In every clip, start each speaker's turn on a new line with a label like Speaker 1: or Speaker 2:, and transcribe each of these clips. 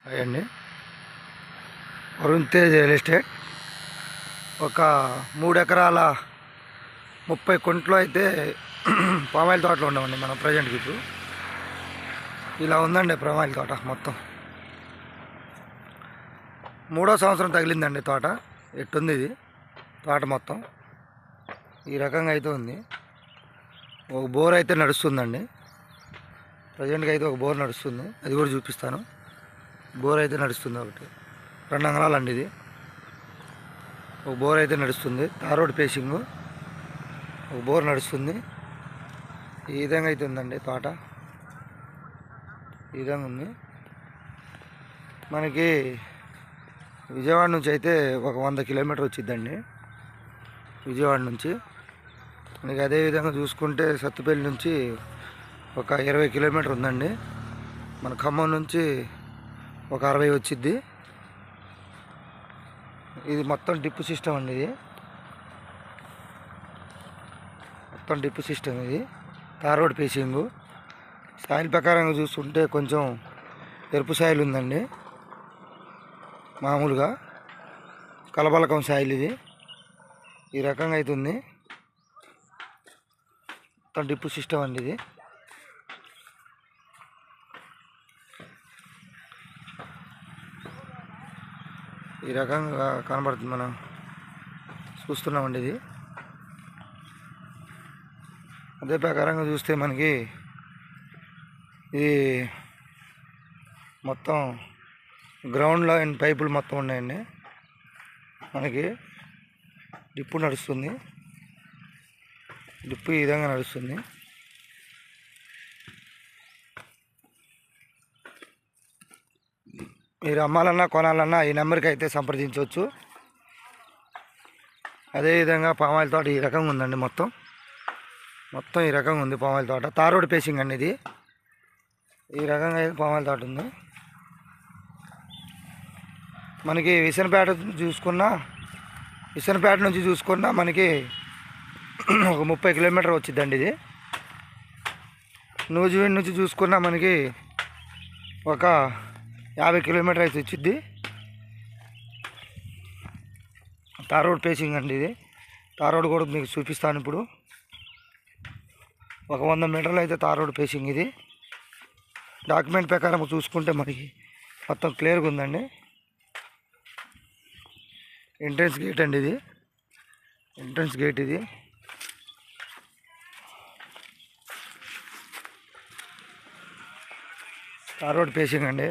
Speaker 1: అయ్యండి Varun Tej real estate ఒక 3 ఎకరాల 30 కుంటలు అయితే పామాయిల్ తోటలో ఉన్నామండి మనం ప్రజెంట్కి. ఇప్పుడు ఇలా ఉందండి పామాయిల్ తోట మొత్తం. 3వ సంవత్సరం తగిలిందండి తోట. ఎట్టుంది ఇది తోట మొత్తం ఈ రకంగా అయితే ఉంది. ఒక బోర్ అయితే నడుస్తుందండి ప్రజెంట్గా. అయితే ఒక బోర్ నడుస్తుంది, అది కూడా చూపిస్తాను. బోర్ అయితే నడుస్తుంది, ఒకటి 2 అంగళాలు అండి ఇది. ఒక బోర్ అయితే నడుస్తుంది, తార్ రోడ్ పేసింగ్ ఒక బోర్ నడుస్తుంది. ఈ విధంగా అయితే ఉందండి తోట, ఈ విధంగా ఉంది. మనకి విజయవాడ నుంచి అయితే ఒక 100 కిలోమీటర్ వచ్చిద్దండి విజయవాడ నుంచి. మనకి అదేవిధంగా చూసుకుంటే సత్తుపల్లి నుంచి ఒక 20 కిలోమీటర్ ఉందండి. మన ఖమ్మం నుంచి ఒక 60 వచ్చిద్ది. ఇది మొత్తం డిప్ సిస్టమ్ అండి. ఇది మొత్తం డిప్ సిస్టమ్. ఇది తార్ రోడ్ పేసింగు. సాయిల్ ప్రకారంగా చూసుకుంటే కొంచెం ఎరుపు సాయిల్ ఉందండి, మామూలుగా కలబలకం సాయిల్. ఇది ఈ రకంగా అవుతుంది. మొత్తం డిప్ సిస్టమ్ అండి. ఇది ఈ రకంగా కనబడుతుంది, మనం చూస్తున్నామండి. ఇది అదే ప్రకారంగా చూస్తే మనకి ఇది మొత్తం గ్రౌండ్లో పైపులు మొత్తం ఉన్నాయండి. మనకి డిప్పు నడుస్తుంది, డిప్పు ఈ విధంగా నడుస్తుంది. మీరు అమ్మాలన్నా కొనాలన్నా ఈ నెంబర్కి అయితే సంప్రదించవచ్చు. అదేవిధంగా పామాయిల్ తోట ఈ రకంగా ఉందండి. మొత్తం ఈ రకంగా ఉంది పామాయిల్ తోట. తార్ రోడ్ పేసింగ్ అండి ఇది. ఈ రకంగా అయితే పామాయిల్ తోట ఉంది. మనకి విసనపేట నుంచి చూసుకున్నా మనకి ఒక 30 కిలోమీటర్ వచ్చిద్దండి ఇది. నూజివీడు నుంచి చూసుకున్నా మనకి ఒక 50 కిలోమీటర్ అయితే వచ్చిద్ది. తార్ రోడ్ పేసింగ్ అండి ఇది. తార్ రోడ్ కూడా మీకు చూపిస్తాను ఇప్పుడు. ఒక 100 మీటర్లు అయితే తార్ రోడ్ పేసింగ్. ఇది డాక్యుమెంట్ ప్రకారం చూసుకుంటే మనకి మొత్తం క్లియర్గా ఉందండి. ఎంట్రన్స్ గేట్ అండి ఇది, ఎంట్రన్స్ గేట్ ఇది. తార్ రోడ్ పేసింగ్ అండి.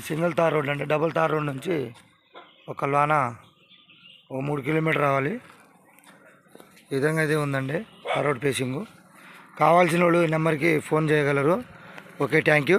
Speaker 1: సింగిల్ తార్ రోడ్ అంటే డబుల్ తార్ రోడ్ నుంచి ఒక లోన ఒక 3 కిలోమీటర్ రావాలి. ఈ విధంగా అయితే ఉందండి తార్ రోడ్ పేసింగు. కావాల్సిన వాళ్ళు ఈ నెంబర్కి ఫోన్ చేయగలరు. Okay, thank you.